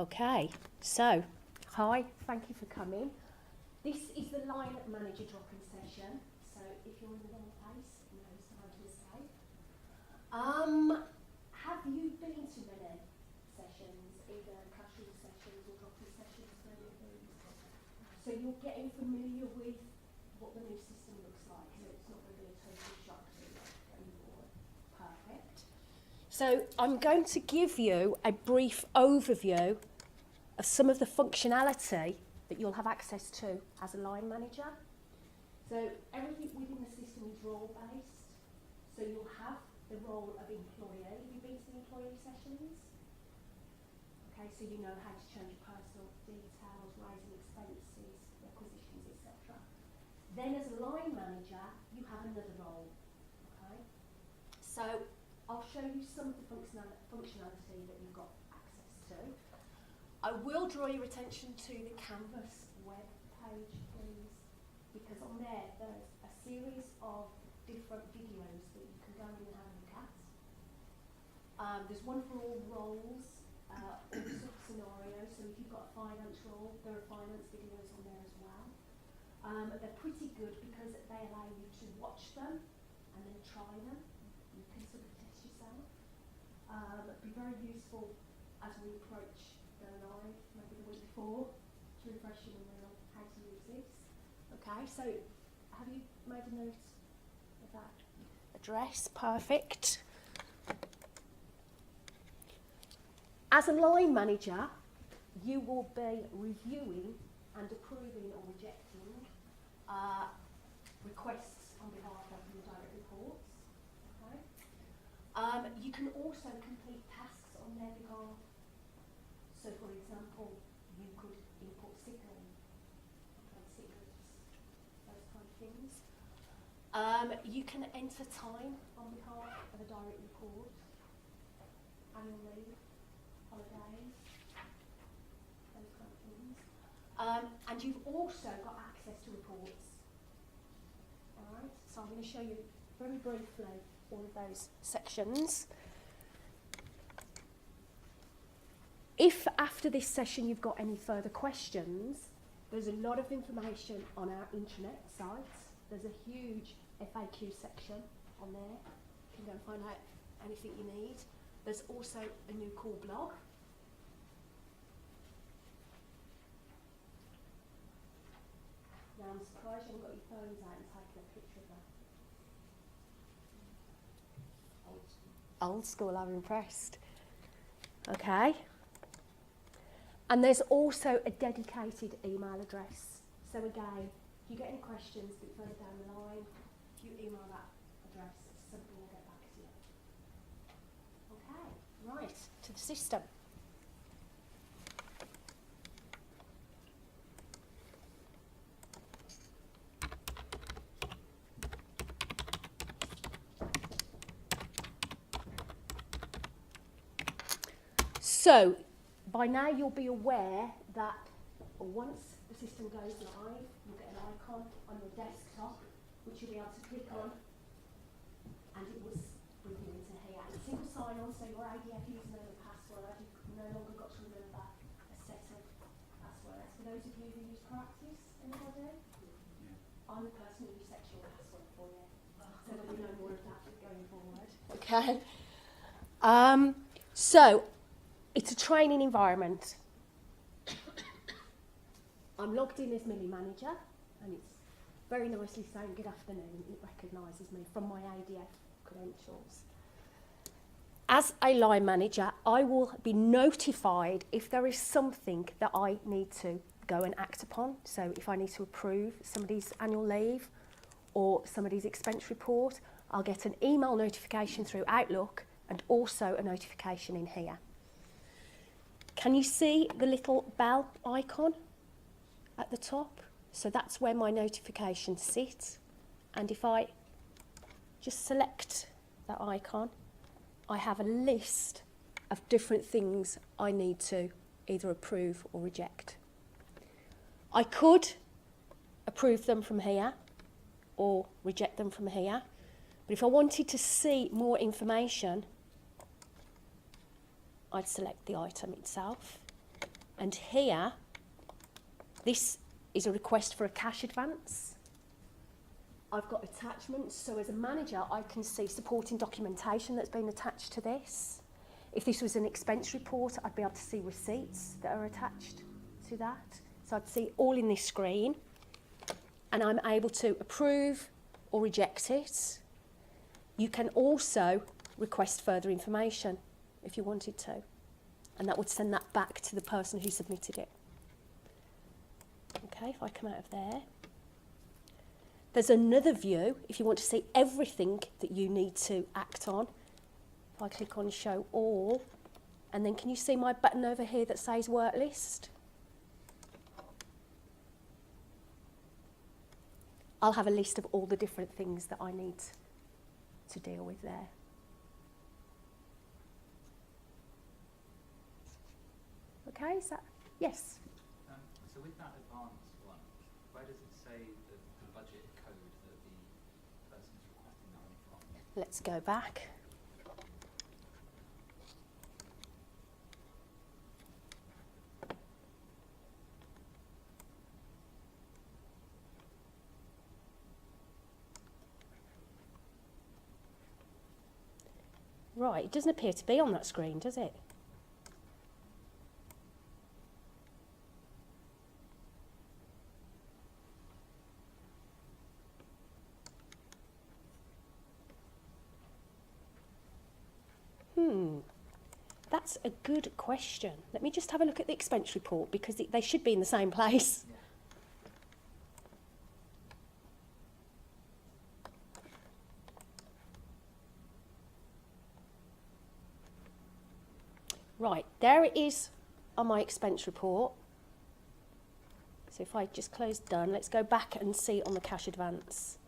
Okay, so, hi, thank you for coming. This is the line manager drop-in session, so if you're in the wrong place, now is time to escape. Have you been to many sessions, either classroom sessions or drop-in sessions for any of these? So you're getting familiar with what the new system looks like, so it's not going to be a total shock to you anymore. Perfect. So I'm going to give you a brief overview of some of the functionality that you'll have access to as a line manager. So everything within the system is role-based. So you'll have the role of employee. Have you been to the employee sessions? Okay, so you know how to change personal details, raising expenses, requisitions, etc. Then as a line manager, you have another role. Okay? So I'll show you some of the functionality that you've got access to. I will draw your attention to the Canvas web page, please, because on there there's a series of different videos that you can go in and have a look at. There's one for all roles, all sorts of scenarios, so if you've got a finance role, there are finance videos on there as well. They're pretty good because they allow you to watch them and then try them. You can sort of test yourself. Be very useful as we approach go live, maybe the week before, to refresh your memory on how to use this. Okay, so have you made a note of that address? Perfect. As a line manager, you will be reviewing and approving or rejecting requests on behalf of your direct reports. Okay. You can also complete tasks on their behalf. So, for example, you could import sick leave, upload sick leaves, those kind of things. You can enter time on behalf of a direct report, annual leave, holidays, those kind of things. And you've also got access to reports. Alright, so I'm going to show you very briefly all of those sections. If after this session you've got any further questions, there's a lot of information on our intranet site. There's a huge FAQ section on there. You can go and find out anything you need. There's also a new cool blog. Now I'm surprised you haven't got your phones out and taken a picture of that. Old school, I'm impressed. Okay. And there's also a dedicated email address. So again, if you get any questions a bit further down the line, if you email that address, somebody will get back to you. Okay, right, to the system. So, by now you'll be aware that once the system goes live, you'll get an icon on your desktop, which you'll be able to click on, and it will bring you into here. It's single sign-on, so your ADF username and password, you've no longer got to remember a set of passwords. For those of you who use Practice, anybody? Yeah. I'm the person who resets your password for you, so there'll be no more of that going forward. Okay. So, it's a training environment. I'm logged in as Millie Manager, and it's very nicely saying good afternoon. It recognises me from my ADF credentials. As a line manager, I will be notified if there is something that I need to go and act upon. So if I need to approve somebody's annual leave or somebody's expense report, I'll get an email notification through Outlook and also a notification in here. Can you see the little bell icon at the top? So that's where my notifications sit. And if I just select that icon, I have a list of different things I need to either approve or reject. I could approve them from here or reject them from here. But if I wanted to see more information, I'd select the item itself. And here, this is a request for a cash advance. I've got attachments, so as a manager, I can see supporting documentation that's been attached to this. If this was an expense report, I'd be able to see receipts that are attached to that. So I'd see all in this screen, and I'm able to approve or reject it. You can also request further information if you wanted to, and that would send that back to the person who submitted it. Okay, if I come out of there. There's another view if you want to see everything that you need to act on. If I click on show all, and then can you see my button over here that says work list? I'll have a list of all the different things that I need to deal with there. Okay, is that, yes? So with that advanced one, where does it say the budget code that the person's requesting that one from? Let's go back. Right, it doesn't appear to be on that screen, does it? That's a good question. Let me just have a look at the expense report because they should be in the same place. Yeah. Right, there it is on my expense report. So if I just close done, let's go back and see on the cash advance.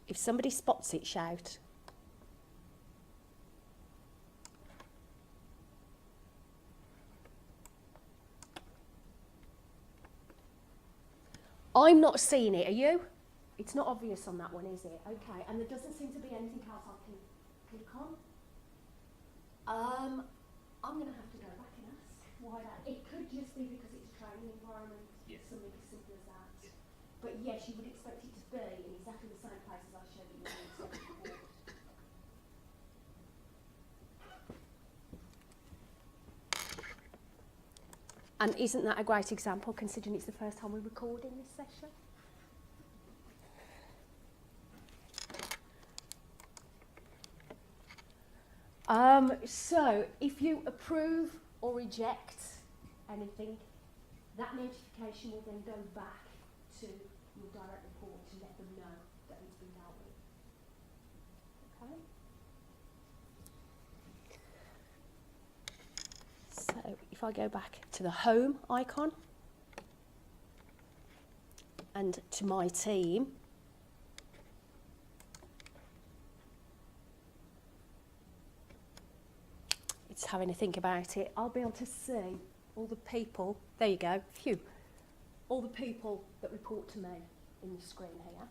If somebody spots it, shout. I'm not seeing it, are you? It's not obvious on that one, is it? Okay, and there doesn't seem to be anything else I can click on. I'm going to have to go back and ask why that. It could just be because it's a training environment, Yes. something as simple as that. Yes. But yes, you would expect it to be in exactly the same place as I showed you in the expense report. And isn't that a great example, considering it's the first time we're recording this session? So, if you approve or reject anything, that notification will then go back to your direct report to let them know that it's been dealt with. Okay. So, if I go back to the home icon and to my team, it's having a think about it. I'll be able to see all the people, there you go, phew, all the people that report to me in the screen here.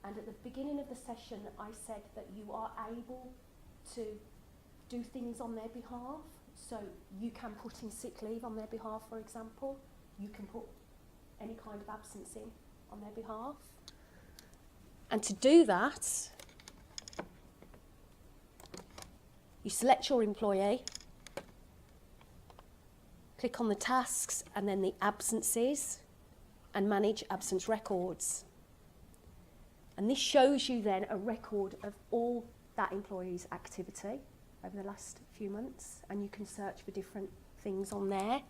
And at the beginning of the session, I said that you are able to do things on their behalf. So you can put in sick leave on their behalf, for example. You can put any kind of absence in on their behalf. And to do that, you select your employee, click on the tasks and then the absences, and manage absence records. And this shows you then a record of all that employee's activity over the last few months, and you can search for different things on there.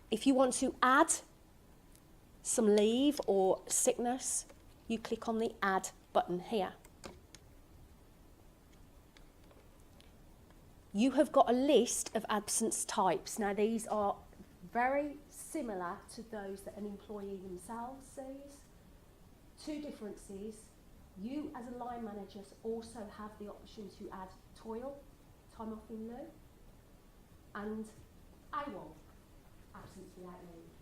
If you want to add some leave or sickness, you click on the Add button here. You have got a list of absence types. Now, these are very similar to those that an employee themselves sees. Two differences. You, as a line manager, also have the option to add toil, time off in lieu, and AWOL, absence without leave.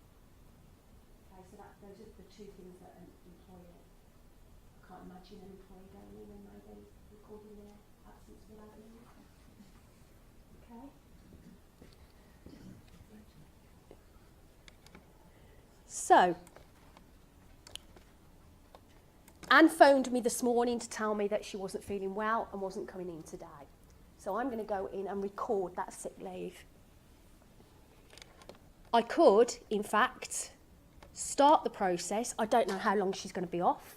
Okay, so those are the two things that an employer, I can't imagine an employee going in and maybe recording their absence without leave. Okay. So, Anne phoned me this morning to tell me that she wasn't feeling well and wasn't coming in today. So I'm going to go in and record that sick leave. I could, in fact, start the process. I don't know how long she's going to be off.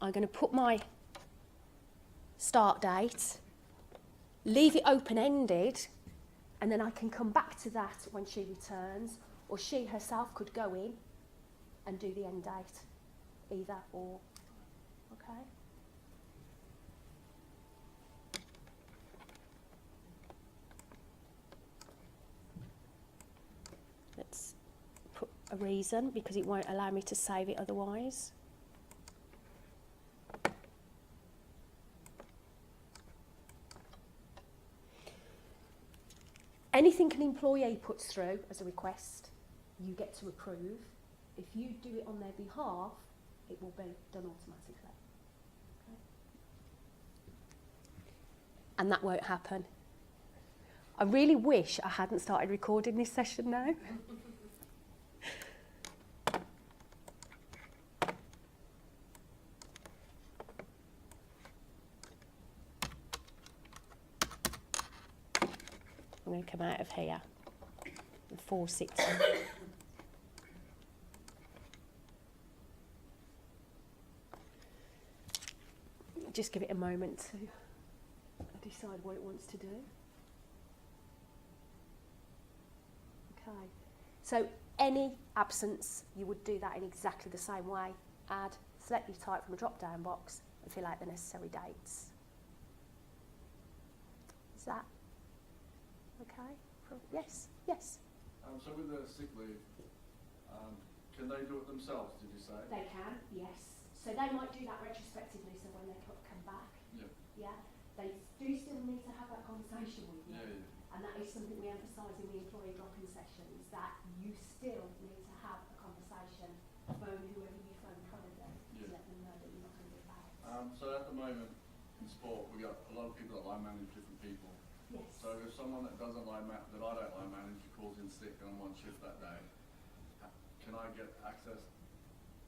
I'm going to put my start date, leave it open-ended, and then I can come back to that when she returns, or she herself could go in and do the end date, either or. Okay? Let's put a reason, because it won't allow me to save it otherwise. Anything an employee puts through as a request, you get to approve. If you do it on their behalf, it will be done automatically. Okay? And that won't happen. I really wish I hadn't started recording this session now. I'm going to come out of here and force it to. Just give it a moment to decide what it wants to do. Okay. So any absence, you would do that in exactly the same way. Add, select your type from a drop-down box and fill out the necessary dates. Is that okay? Yes, yes. So with the sick leave, can they do it themselves, did you say? They can, yes. So they might do that retrospectively, so when they come back, yeah, they do still need to have that conversation with you. Yeah. And that is something we emphasise in the employee drop-in sessions, that you still need to have a conversation, phone whoever you phone currently, to let them know that you're not going to be back. So at the moment in sport, we got a lot of people that line manage different people. Yes. So if someone that doesn't that I don't line manage calls in sick and I'm on shift that day, can I get access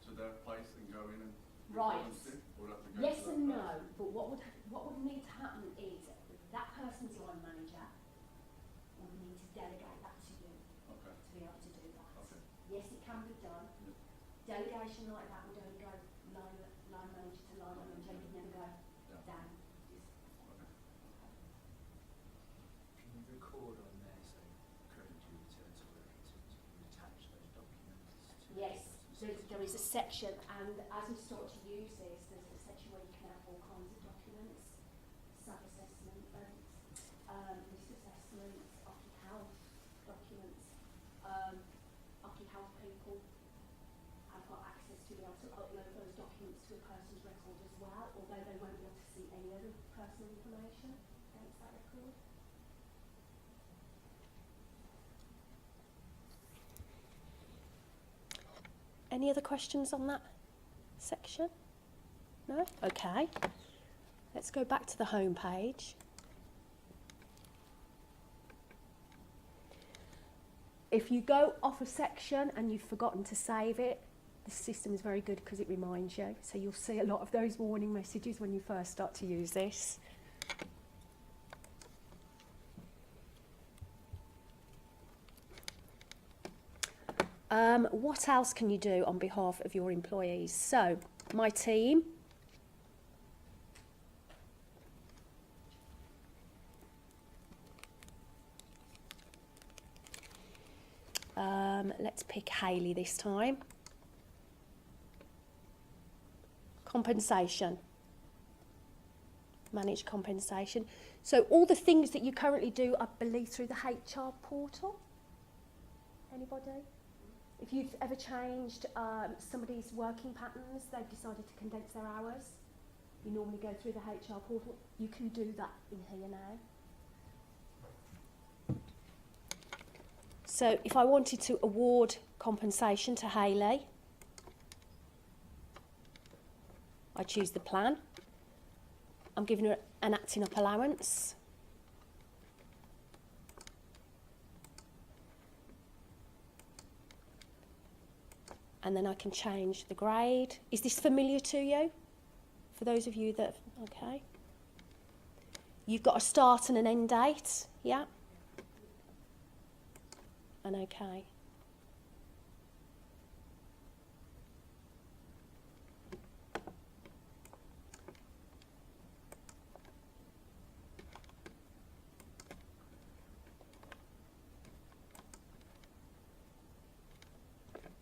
to their place and go in and Right. report them sick? Or do I have to go Yes to that and place? no, but what would need to happen is that person's line manager would need to delegate that to you Okay. to be able to do that. Okay. Yes, it can be done. Yeah. Delegation like that would only go line manager to line manager, it would never go Yeah. down. Okay. Can you record on there, so credit you return to work, to attach those documents? To Yes, there is a section, and as we start to use this, there's a section where you can have all kinds of documents, self-assessment, risk assessments, health documents. Health people have got access to be able to upload those documents to a person's record as well, although they won't be able to see any other personal information against that record. Any other questions on that section? No? Okay. Let's go back to the home page. If you go off a section and you've forgotten to save it, the system is very good because it reminds you. So you'll see a lot of those warning messages when you first start to use this. What else can you do on behalf of your employees? So, my team. Let's pick Hayley this time. Compensation. Manage compensation. So all the things that you currently do, I believe, through the HR portal. Anybody? If you've ever changed somebody's working patterns, they've decided to condense their hours, you normally go through the HR portal. You can do that in here now. So if I wanted to award compensation to Hayley, I choose the plan. I'm giving her an acting up allowance. And then I can change the grade. Is this familiar to you? For those of you that, okay. You've got a start and an end date, yeah? And okay.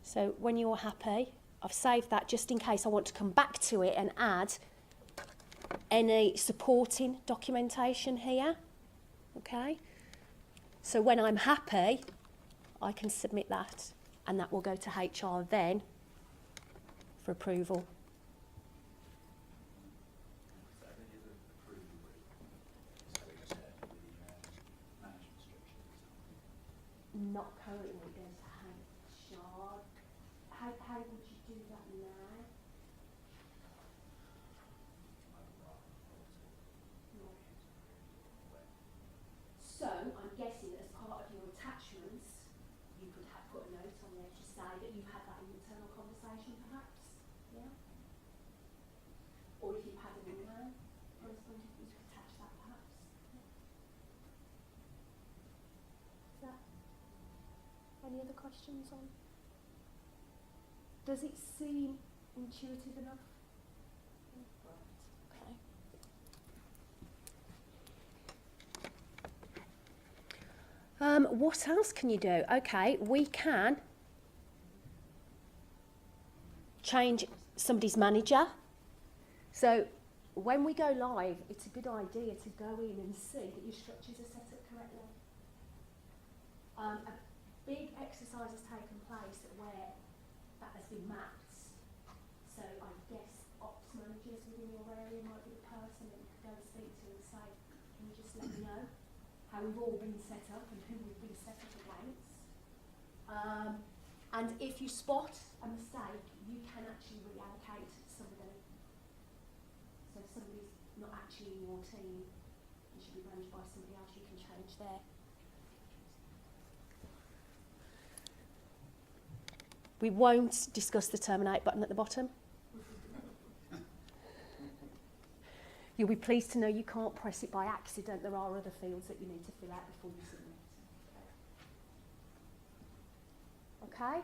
So when you're happy, I've saved that just in case I want to come back to it and add any supporting documentation here. Okay? So when I'm happy, I can submit that, and that will go to HR then for approval. So I think it's an approval route. So we just said with the management structure. Not currently, it goes to HR. How would you do that now? So I'm guessing as part of your attachments, you could have put a note on there to say that you've had that internal conversation, perhaps, yeah? Or if you've had an email correspondence, you could attach that, perhaps. Yeah. Any other questions on? Does it seem intuitive enough? Right. Okay. What else can you do? Okay, we can change somebody's manager. So when we go live, it's a good idea to go in and see that your structures are set up correctly. A big exercise has taken place where that has been mapped. So I guess ops managers within your area might be the person that you could go and speak to and say, can you just let me know how we've all been set up and who we've been set up against. And if you spot a mistake, you can actually reallocate somebody. So if somebody's not actually in your team, you should be managed by somebody else, you can change there. We won't discuss the terminate button at the bottom. You'll be pleased to know you can't press it by accident. There are other fields that you need to fill out before you submit. Okay?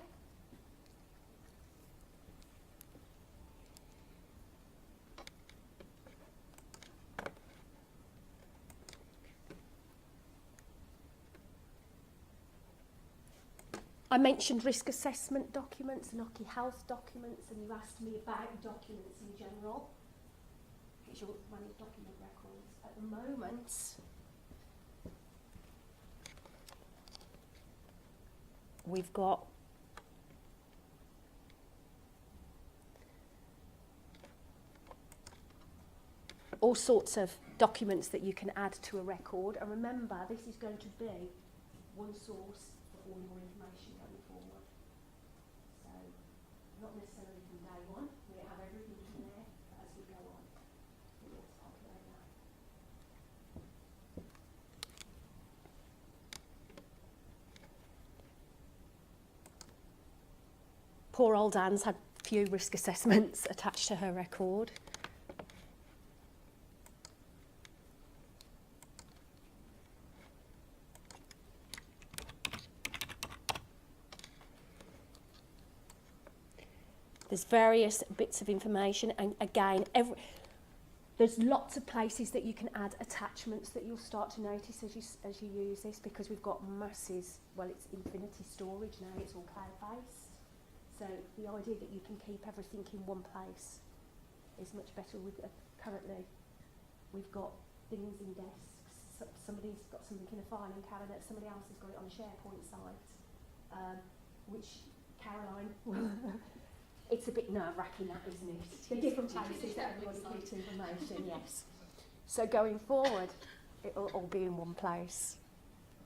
I mentioned risk assessment documents and health documents, and you asked me about documents in general. Here's your managed document records. At the moment, we've got all sorts of documents that you can add to a record. And remember, this is going to be one source for all your information going forward. So, not necessarily from day one. We have everything in there, but as we go on, we'll populate that. Poor old Anne's had few risk assessments attached to her record. There's various bits of information, and again, there's lots of places that you can add attachments that you'll start to notice as you use this, because we've got masses. Well, it's infinity storage now, it's all cloud-based. So the idea that you can keep everything in one place is much better. Currently, we've got things in desks. Somebody's got something in a filing cabinet, somebody else has got it on a SharePoint site, which Caroline will... It's a bit nerve-wracking, that, isn't it? The different places that everybody keeps information, yes. So going forward, it'll all be in one place.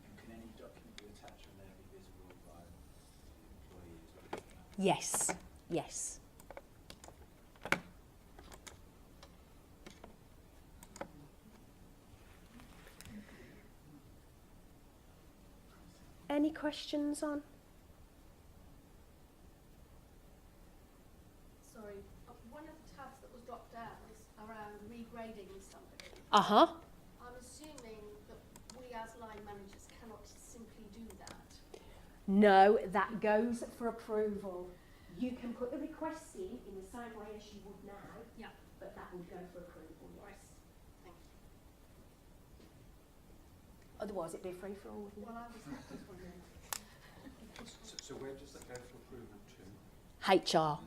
And can any document you attach on there be visible Yes, yes. Any questions on? Sorry, one of the tabs that was dropped down is around regrading somebody. Uh-huh. I'm assuming that we as line managers cannot simply do that. No, that goes for approval. You can put the request in the same way as you would now, Yeah. but that would go for approval, yes. Thank you. Otherwise it'd be a free-for-all, wouldn't it? Well, I was just wondering. So where does that go for approval to? HR,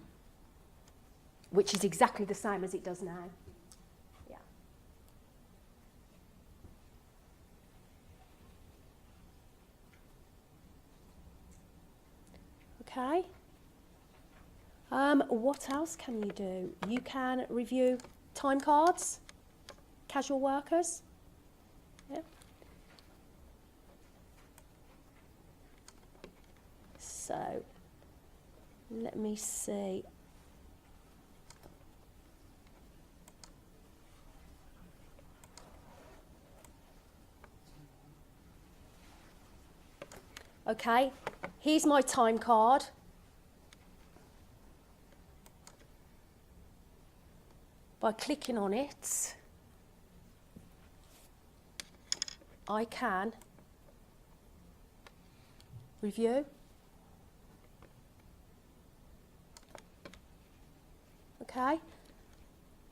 which is exactly the same as it does now. Yeah. Okay. What else can you do? You can review time cards, casual workers. Yeah. So, let me see. Okay, here's my time card. By clicking on it, I can review. Okay,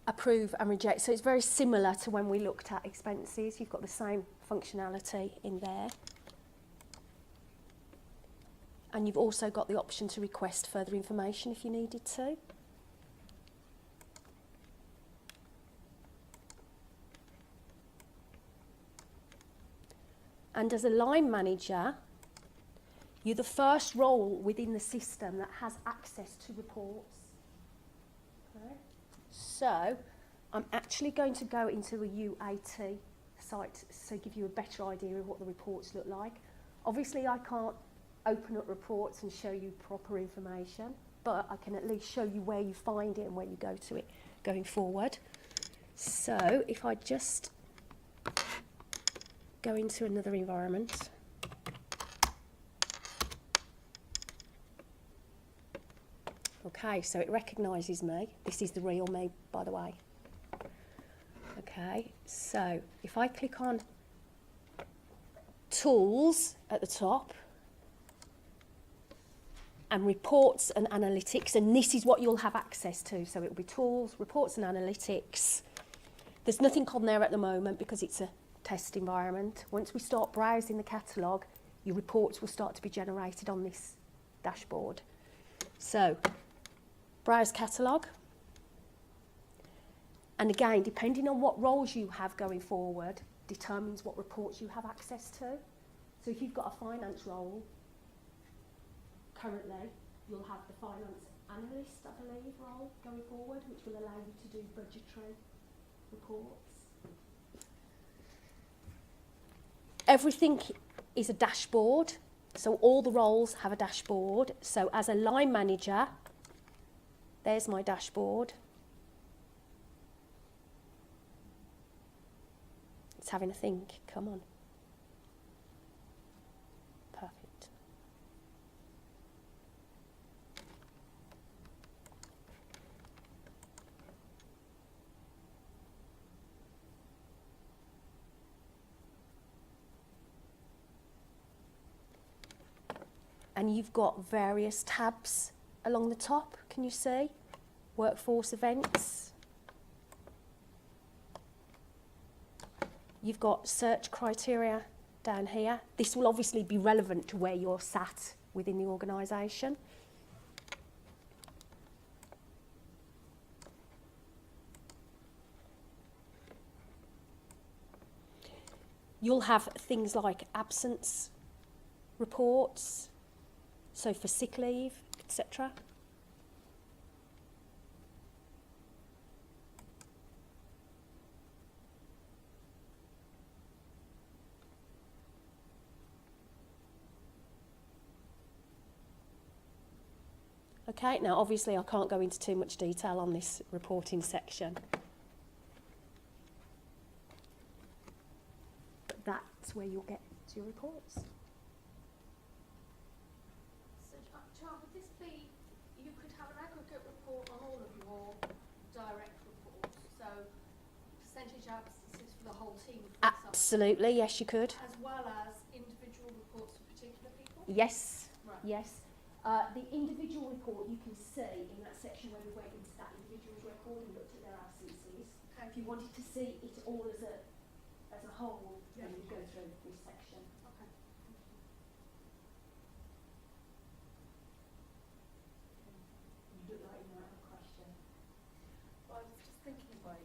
approve and reject. So it's very similar to when we looked at expenses. You've got the same functionality in there. And you've also got the option to request further information if you needed to. And as a line manager, you're the first role within the system that has access to reports. Okay. So I'm actually going to go into a UAT site to give you a better idea of what the reports look like. Obviously I can't open up reports and show you proper information, but I can at least show you where you find it and where you go to it going forward. So if I just go into another environment. Okay, so it recognises me. This is the real me, by the way. Okay, so if I click on Tools at the top, and Reports and Analytics, and this is what you'll have access to. So it will be Tools, Reports and Analytics. There's nothing on there at the moment because it's a test environment. Once we start browsing the catalogue, your reports will start to be generated on this dashboard. So, browse catalogue. And again, depending on what roles you have going forward, determines what reports you have access to. So if you've got a finance role, currently, you'll have the finance analyst, I believe, role going forward, which will allow you to do budgetary reports. Everything is a dashboard, so all the roles have a dashboard. So as a line manager, there's my dashboard. It's having a think, come on. Perfect. And you've got various tabs along the top, can you see? Workforce events. You've got search criteria down here. This will obviously be relevant to where you're sat within the organisation. You'll have things like absence reports, so for sick leave, etc. Okay, now obviously I can't go into too much detail on this reporting section. But that's where you'll get to your reports. So, Charles, would this be, you could have an aggregate report on all of your direct reports, so percentage absences for the whole team, for example, Absolutely, yes you could. as well as individual reports for particular people? Yes, Right. yes. The individual report you can see in that section where we went into that individual's record and looked at their absences. Okay. If you wanted to see it all as a whole, Yeah. then you go through this section. Okay. You look like you might have a question. Well, I was just thinking about,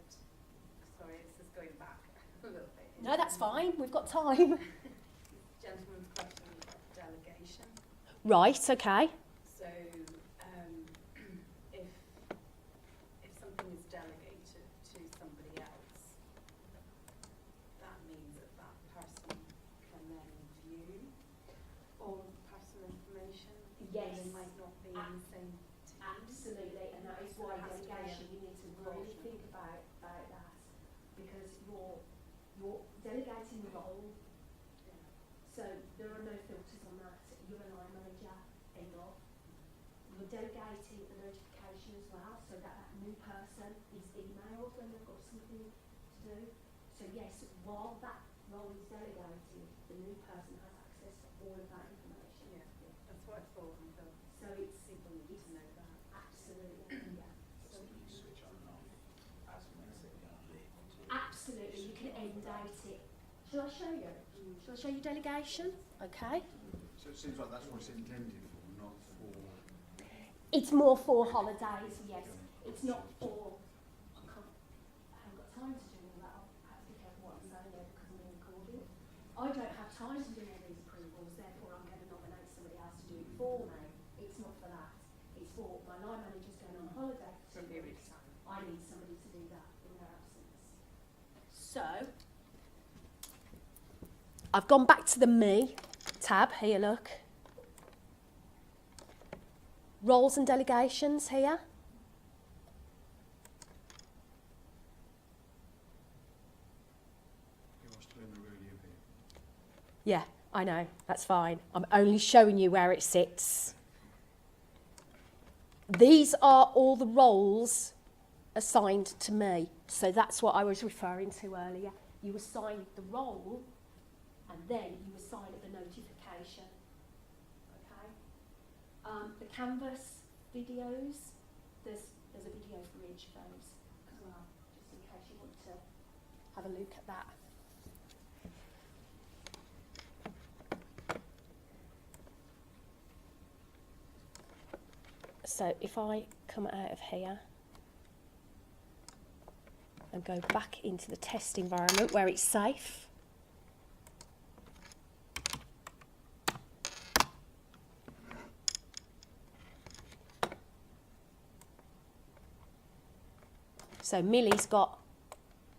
sorry, this is going back a little bit. No, that's fine. We've got time. Gentleman's question about delegation. Right, okay. So, if something is delegated to somebody else, that means that that person can then view all of the personal information. even though Yes. They might not be in the same team. Absolutely, and that is why It has to be a delegation, you need to really role. think about that, because you're delegating the role, Yeah. so there are no filters on that. You're a line manager, end of. You're delegating the notification as well, so that that new person is emailed when they've got something to do. So yes, while that role is delegated, the new person has access to all of that information. Yeah. That's what I thought, and thought So it's people need to know that. absolutely, yeah. So Switch on and off as and when it's Absolutely, you can end date it. Shall I show you? Shall I show you delegation? Okay. So it seems like that's what it's intended for, not for... It's more for holidays, yes. It's not for. I haven't got time to do all that. I'll have to be careful what I'm saying there because I'm being recorded. I don't have time to do all these approvals, therefore I'm going to nominate somebody else to do it for me. It's not for that. It's for my line manager's going on holiday for 2 weeks. I need somebody to do that in their absence. So, I've gone back to the Me tab here, look. Roles and delegations here. You're still in the review here. Yeah, I know, that's fine. I'm only showing you where it sits. These are all the roles assigned to me. So that's what I was referring to earlier. You assign the role and then you assign the notification. Okay? The Canvas videos, there's a video for each of those as well, just in case you want to have a look at that. So if I come out of here and go back into the test environment where it's safe, so Millie's got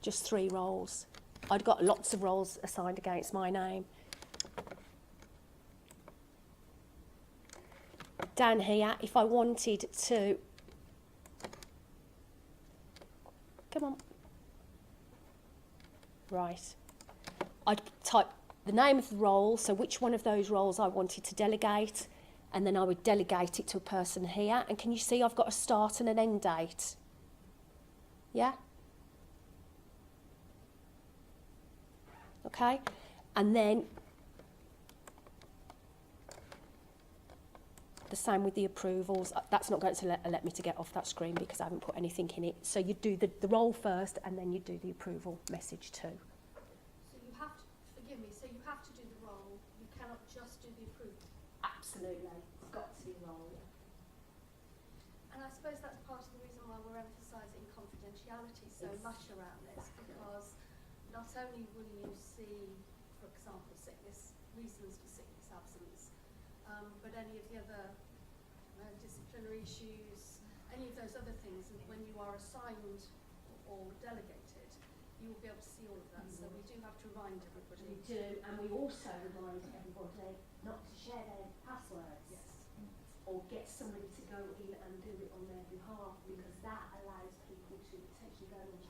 just 3 roles. I'd got lots of roles assigned against my name. Down here, if I wanted to, come on, right, I'd type the name of the role, so which one of those roles I wanted to delegate, and then I would delegate it to a person here. And can you see I've got a start and an end date? Yeah? Okay, and then the same with the approvals. That's not going to let me to get off that screen because I haven't put anything in it. So you do the role first and then you do the approval message too. So you have to, forgive me, so you have to do the role, you cannot just do the approval. Absolutely. It's got to be the role. And I suppose that's part of the reason why we're emphasising confidentiality so Yes. much around this, because not only will you see, for example, sickness, reasons for sickness absence, but any of the other disciplinary issues, any of those other things, and when you are assigned or delegated, you will be able to see all of that. So we do have to remind everybody. We do, and we also remind everybody not to share their passwords. Yes. or get somebody to go in and do it on their behalf, because that allows people to potentially go and